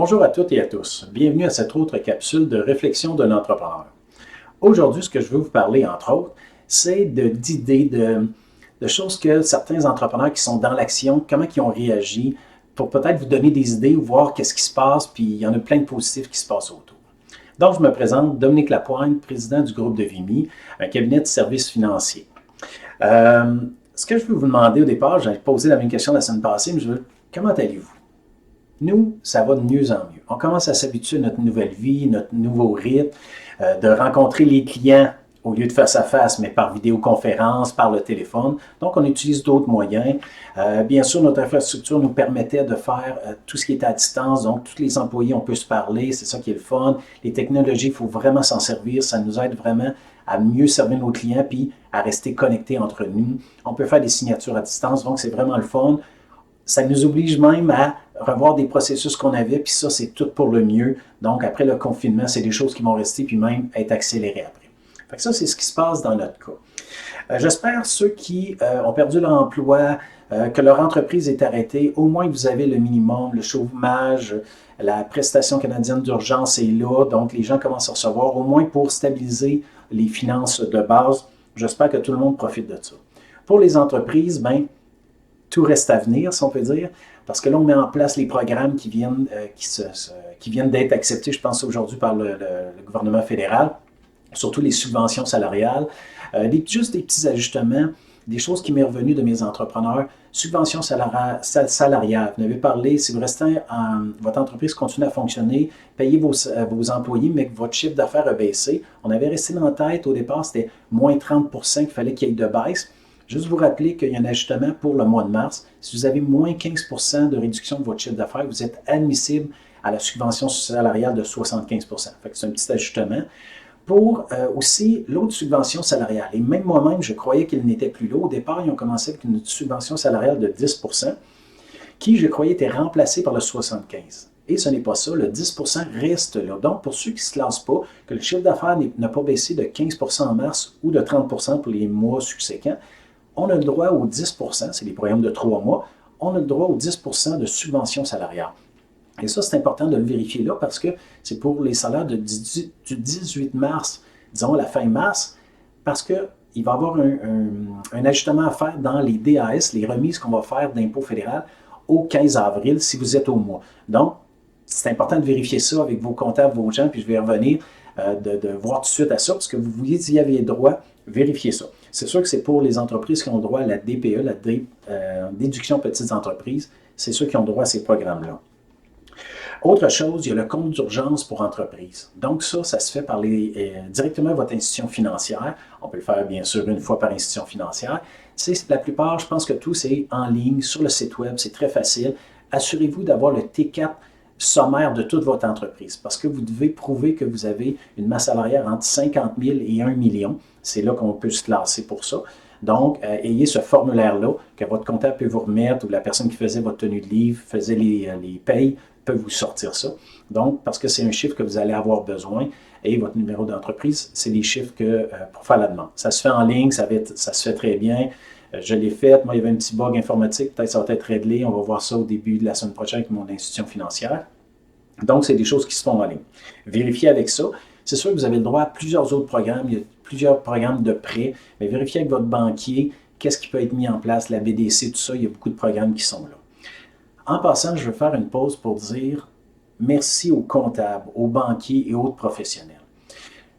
Bonjour à toutes et à tous. Bienvenue à cette autre capsule de réflexion d'un entrepreneur. Aujourd'hui, ce que je veux vous parler, entre autres, c'est d'idées, de choses que certains entrepreneurs qui sont dans l'action, comment ils ont réagi, pour peut-être vous donner des idées ou voir qu'est-ce qui se passe, puis il y en a plein de positifs qui se passent autour. Donc, je me présente, Dominique Lapointe, président du groupe de Vimy, un cabinet de services financiers. Ce que je veux vous demander au départ, j'ai posé la même question la semaine passée, mais comment allez-vous? Nous, ça va de mieux en mieux. On commence à s'habituer à notre nouvelle vie, notre nouveau rythme, de rencontrer les clients au lieu de face à face, mais par vidéoconférence, par le téléphone. Donc, on utilise d'autres moyens. Bien sûr, notre infrastructure nous permettait de faire tout ce qui est à distance. Donc, tous les employés, on peut se parler. C'est ça qui est le fun. Les technologies, il faut vraiment s'en servir. Ça nous aide vraiment à mieux servir nos clients puis à rester connectés entre nous. On peut faire des signatures à distance. Donc, c'est vraiment le fun. Ça nous oblige même à revoir des processus qu'on avait, puis ça, c'est tout pour le mieux. Donc, après le confinement, c'est des choses qui vont rester, puis même être accélérées après. Fait que ça, c'est ce qui se passe dans notre cas. J'espère ceux qui ont perdu leur emploi, que leur entreprise est arrêtée, au moins vous avez le minimum, le chômage, la prestation canadienne d'urgence est là, donc les gens commencent à recevoir, au moins pour stabiliser les finances de base. J'espère que tout le monde profite de ça. Pour les entreprises, bien, tout reste à venir, si on peut dire, parce que là, on met en place les programmes qui viennent d'être acceptés, je pense, aujourd'hui par le gouvernement fédéral, surtout les subventions salariales, juste des petits ajustements, des choses qui m'est revenu de mes entrepreneurs. Subventions salariales, vous en avez parlé, si vous restez votre entreprise continue à fonctionner, payez vos employés, mais que votre chiffre d'affaires a baissé. On avait resté dans la tête, au départ, c'était moins 30% qu'il fallait qu'il y ait de baisse. Juste vous rappeler qu'il y a un ajustement pour le mois de mars. Si vous avez moins 15% de réduction de votre chiffre d'affaires, vous êtes admissible à la subvention salariale de 75%. Fait que c'est un petit ajustement. Pour aussi l'autre subvention salariale. Et même moi-même, je croyais qu'il n'était plus là. Au départ, ils ont commencé avec une subvention salariale de 10%, qui, je croyais, était remplacée par le 75%. Et ce n'est pas ça. Le 10% reste là. Donc, pour ceux qui ne se lancent pas, que le chiffre d'affaires n'a pas baissé de 15% en mars ou de 30% pour les mois subséquents, on a le droit au 10%, c'est des programmes de 3 mois, on a le droit au 10% de subvention salariale. Et ça, c'est important de le vérifier là parce que c'est pour les salaires du 18 mars, disons la fin mars, parce qu'il va y avoir un ajustement à faire dans les DAS, les remises qu'on va faire d'impôt fédéral au 15 avril si vous êtes au mois. Donc, c'est important de vérifier ça avec vos comptables, vos gens, puis je vais revenir de voir tout de suite à ça, parce que vous vouliez s'il y avait droit, vérifiez ça. C'est sûr que c'est pour les entreprises qui ont droit à la DPE, la déduction petites entreprises, c'est ceux qui ont droit à ces programmes-là. Autre chose, il y a le compte d'urgence pour entreprise. Donc ça se fait par directement votre institution financière. On peut le faire bien sûr une fois par institution financière. La plupart, je pense que tout c'est en ligne, sur le site web, c'est très facile. Assurez-vous d'avoir le T4 sommaire de toute votre entreprise parce que vous devez prouver que vous avez une masse salariale entre 50 000 et 1 million. C'est là qu'on peut se classer pour ça. Donc, ayez ce formulaire-là que votre comptable peut vous remettre ou la personne qui faisait votre tenue de livre, faisait les payes, peut vous sortir ça. Donc, parce que c'est un chiffre que vous allez avoir besoin et votre numéro d'entreprise, c'est des chiffres pour faire la demande. Ça se fait en ligne, ça se fait très bien. Je l'ai fait. Moi, il y avait un petit bug informatique. Peut-être que ça va être réglé. On va voir ça au début de la semaine prochaine avec mon institution financière. Donc, c'est des choses qui se font en ligne. Vérifiez avec ça. C'est sûr que vous avez le droit à plusieurs autres programmes. Il y a plusieurs programmes de prêt. Mais vérifiez avec votre banquier qu'est-ce qui peut être mis en place, la BDC, tout ça. Il y a beaucoup de programmes qui sont là. En passant, je veux faire une pause pour dire merci aux comptables, aux banquiers et autres professionnels.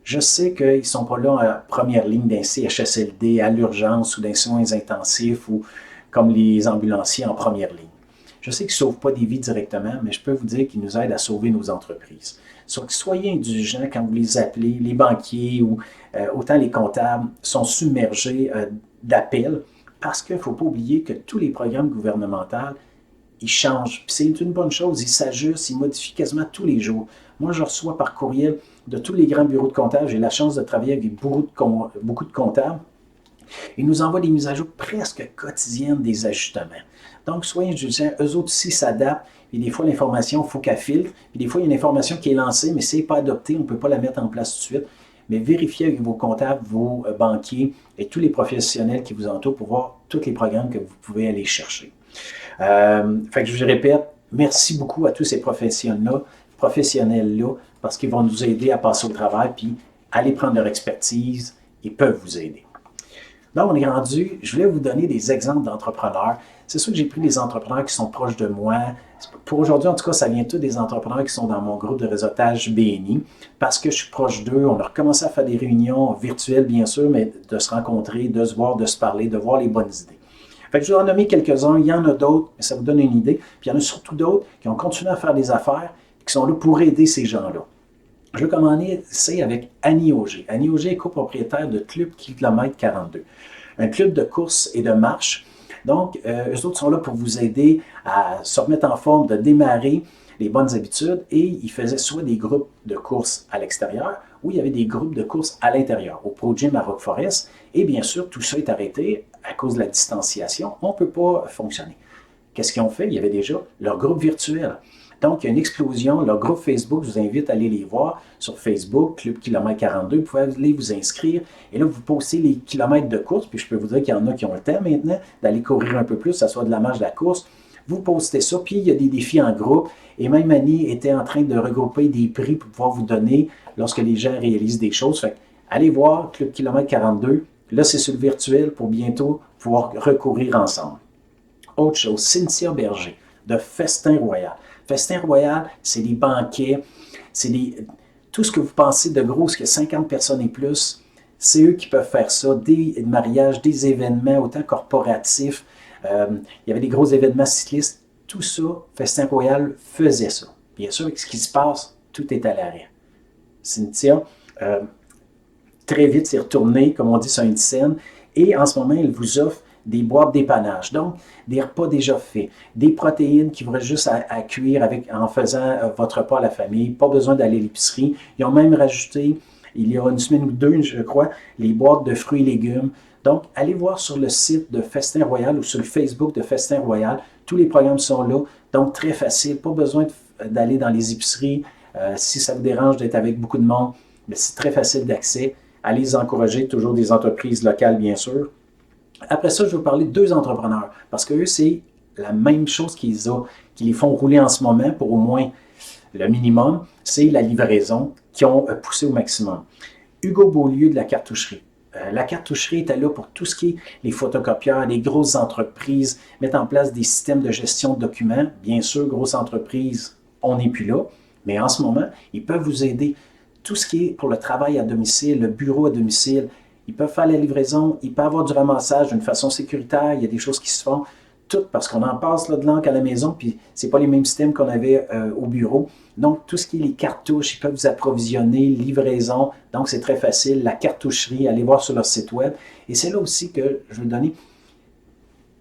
Je sais qu'ils ne sont pas là en première ligne d'un CHSLD à l'urgence ou d'un soins intensifs ou comme les ambulanciers en première ligne. Je sais qu'ils ne sauvent pas des vies directement, mais je peux vous dire qu'ils nous aident à sauver nos entreprises. Soyez indulgents quand vous les appelez, les banquiers ou autant les comptables sont submergés d'appels parce qu'il ne faut pas oublier que tous les programmes gouvernementaux, ils changent. Puis c'est une bonne chose, ils s'ajustent, ils modifient quasiment tous les jours. Moi, je reçois par courriel de tous les grands bureaux de comptables. J'ai la chance de travailler avec beaucoup de comptables. Ils nous envoient des mises à jour presque quotidiennes des ajustements. Donc, soyez indulgents, eux autres aussi s'adaptent. Puis des fois, l'information, il faut qu'elle filtre. Puis des fois, il y a une information qui est lancée, mais si ce n'est pas adopté, on ne peut pas la mettre en place tout de suite. Mais vérifiez avec vos comptables, vos banquiers et tous les professionnels qui vous entourent pour voir tous les programmes que vous pouvez aller chercher. Fait que je vous répète, merci beaucoup à tous ces professionnels-là, parce qu'ils vont nous aider à passer au travail, puis aller prendre leur expertise, ils peuvent vous aider. Là, on est rendu, je voulais vous donner des exemples d'entrepreneurs. C'est sûr que j'ai pris des entrepreneurs qui sont proches de moi. Pour aujourd'hui, en tout cas, ça vient tous des entrepreneurs qui sont dans mon groupe de réseautage BNI parce que je suis proche d'eux. On a recommencé à faire des réunions virtuelles, bien sûr, mais de se rencontrer, de se voir, de se parler, de voir les bonnes idées. Fait que je vais en nommer quelques-uns. Il y en a d'autres, mais ça vous donne une idée. Puis il y en a surtout d'autres qui ont continué à faire des affaires et qui sont là pour aider ces gens-là. Je vais commencer avec Annie Auger. Annie Auger est copropriétaire de Club Kilomètre 42, un club de course et de marche. Donc, eux autres sont là pour vous aider à se remettre en forme, de démarrer les bonnes habitudes. Et ils faisaient soit des groupes de course à l'extérieur ou il y avait des groupes de course à l'intérieur, au Pro Gym à Rock Forest. Et bien sûr, tout ça est arrêté à cause de la distanciation. On ne peut pas fonctionner. Qu'est-ce qu'ils ont fait? Il y avait déjà leur groupe virtuel. Donc, il y a une explosion. Leur groupe Facebook, je vous invite à aller les voir sur Facebook, Club Kilomètre 42. Vous pouvez aller vous inscrire. Et là, vous postez les kilomètres de course. Puis, je peux vous dire qu'il y en a qui ont le temps maintenant d'aller courir un peu plus, que ce soit de la marche, de la course. Vous postez ça. Puis, il y a des défis en groupe. Et même Annie était en train de regrouper des prix pour pouvoir vous donner lorsque les gens réalisent des choses. Fait allez voir Club Kilomètre 42. Là, c'est sur le virtuel pour bientôt pouvoir recourir ensemble. Autre chose, Cynthia Berger de Festin Royal. Festin Royal, c'est des banquets, tout ce que vous pensez de gros, ce que 50 personnes et plus, c'est eux qui peuvent faire ça, des mariages, des événements, autant corporatifs. Il y avait des gros événements cyclistes. Tout ça, Festin Royal faisait ça. Bien sûr, ce qui se passe, tout est à l'arrêt. Cynthia, très vite, s'est retournée, comme on dit, sur une scène, et en ce moment, elle vous offre des boîtes d'épanage, donc des repas déjà faits, des protéines qui vous restent juste à cuire en faisant votre repas à la famille, pas besoin d'aller à l'épicerie. Ils ont même rajouté, il y a une semaine ou deux, je crois, les boîtes de fruits et légumes. Donc, allez voir sur le site de Festin Royal ou sur le Facebook de Festin Royal. Tous les programmes sont là, donc très facile, pas besoin d'aller dans les épiceries. Si ça vous dérange d'être avec beaucoup de monde, mais c'est très facile d'accès. Allez les encourager, toujours des entreprises locales, bien sûr. Après ça, je vais vous parler de deux entrepreneurs, parce qu'eux, c'est la même chose qui les font rouler en ce moment pour au moins le minimum, c'est la livraison qu'ils ont poussé au maximum. Hugo Beaulieu de la cartoucherie. La cartoucherie était là pour tout ce qui est les photocopieurs, les grosses entreprises, mettre en place des systèmes de gestion de documents. Bien sûr, grosses entreprises, on n'est plus là, mais en ce moment, ils peuvent vous aider. Tout ce qui est pour le travail à domicile, le bureau à domicile, ils peuvent faire la livraison, ils peuvent avoir du ramassage d'une façon sécuritaire, il y a des choses qui se font, tout parce qu'on en passe là, de l'encre à la maison, puis ce n'est pas les mêmes systèmes qu'on avait au bureau. Donc, tout ce qui est les cartouches, ils peuvent vous approvisionner, livraison, donc c'est très facile. La cartoucherie, allez voir sur leur site web. Et c'est là aussi que je vais donner,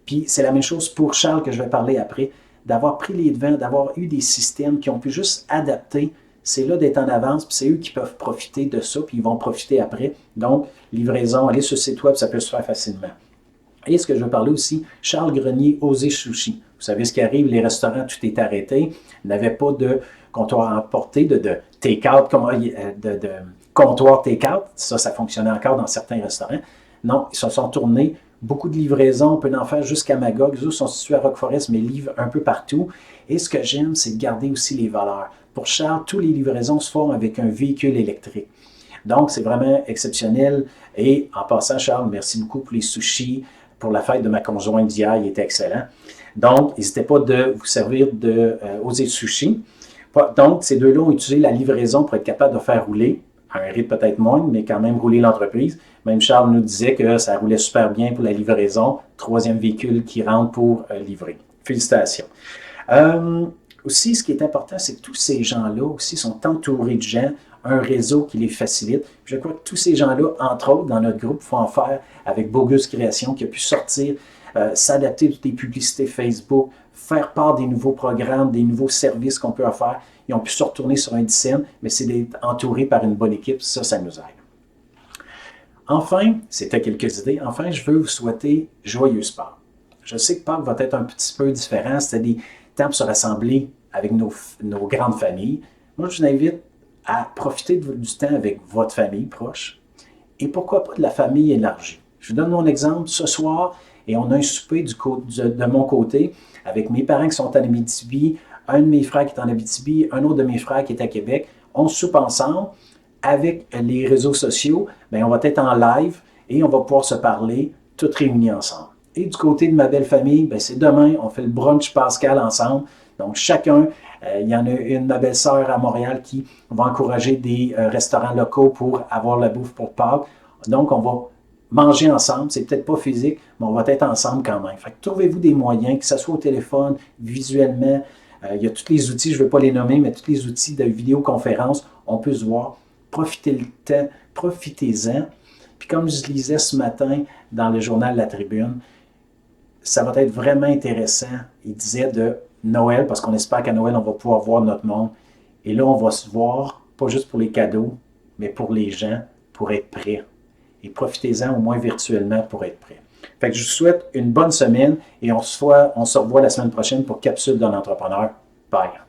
puis c'est la même chose pour Charles que je vais parler après, d'avoir pris les devants, d'avoir eu des systèmes qui ont pu juste adapter. C'est là d'être en avance, puis c'est eux qui peuvent profiter de ça, puis ils vont profiter après. Donc, livraison, allez sur le site web, ça peut se faire facilement. Et ce que je veux parler aussi, Charles Grenier, Osez Sushi. Vous savez ce qui arrive, les restaurants, tout est arrêté. Ils n'avaient pas de comptoir à emporter, de take-out, de comptoir take-out. Ça fonctionnait encore dans certains restaurants. Non, ils se sont tournés. Beaucoup de livraisons, on peut en faire jusqu'à Magog. Les autres sont situés à Rock Forest, mais livrent un peu partout. Et ce que j'aime, c'est de garder aussi les valeurs. Pour Charles, toutes les livraisons se font avec un véhicule électrique. Donc, c'est vraiment exceptionnel. Et en passant, Charles, merci beaucoup pour les sushis, pour la fête de ma conjointe d'hier, il était excellent. Donc, n'hésitez pas de vous servir de Osez Sushi. Donc, ces deux-là ont utilisé la livraison pour être capable de faire rouler, à un rythme peut-être moindre, mais quand même rouler l'entreprise. Même Charles nous disait que ça roulait super bien pour la livraison. Troisième véhicule qui rentre pour livrer. Félicitations. Aussi, ce qui est important, c'est que tous ces gens-là aussi sont entourés de gens, un réseau qui les facilite. Je crois que tous ces gens-là, entre autres, dans notre groupe, font affaire avec Bogus Création, qui a pu sortir, s'adapter à toutes les publicités Facebook, faire part des nouveaux programmes, des nouveaux services qu'on peut offrir. Ils ont pu se retourner sur un dizaine, mais c'est d'être entouré par une bonne équipe, ça nous aide. Enfin, c'était quelques idées. Enfin, je veux vous souhaiter joyeuse Pâques. Je sais que Pâques va être un petit peu différent. C'était des temps pour se rassembler avec nos grandes familles. Moi, je vous invite à profiter du temps avec votre famille proche et pourquoi pas de la famille élargie. Je vous donne mon exemple. Ce soir, et on a un souper de mon côté avec mes parents qui sont à Abitibi, un de mes frères qui est en Abitibi, un autre de mes frères qui est à Québec. On soupe ensemble. Avec les réseaux sociaux, bien, on va être en live et on va pouvoir se parler, toutes réunis ensemble. Et du côté de ma belle famille, bien, c'est demain, on fait le brunch pascal ensemble. Donc, chacun, il y en a une, ma belle-sœur à Montréal, qui va encourager des restaurants locaux pour avoir la bouffe pour Pâques. Donc, on va manger ensemble. C'est peut-être pas physique, mais on va être ensemble quand même. Fait que trouvez-vous des moyens, que ce soit au téléphone, visuellement. Il y a tous les outils, je ne vais pas les nommer, mais tous les outils de vidéoconférence, on peut se voir. Profitez le temps, profitez-en. Puis comme je lisais ce matin dans le journal La Tribune, ça va être vraiment intéressant. Il disait de Noël, parce qu'on espère qu'à Noël, on va pouvoir voir notre monde. Et là, on va se voir, pas juste pour les cadeaux, mais pour les gens, pour être prêts. Et profitez-en au moins virtuellement pour être prêts. Fait que je vous souhaite une bonne semaine et on se revoit la semaine prochaine pour Capsule d'un entrepreneur. Bye!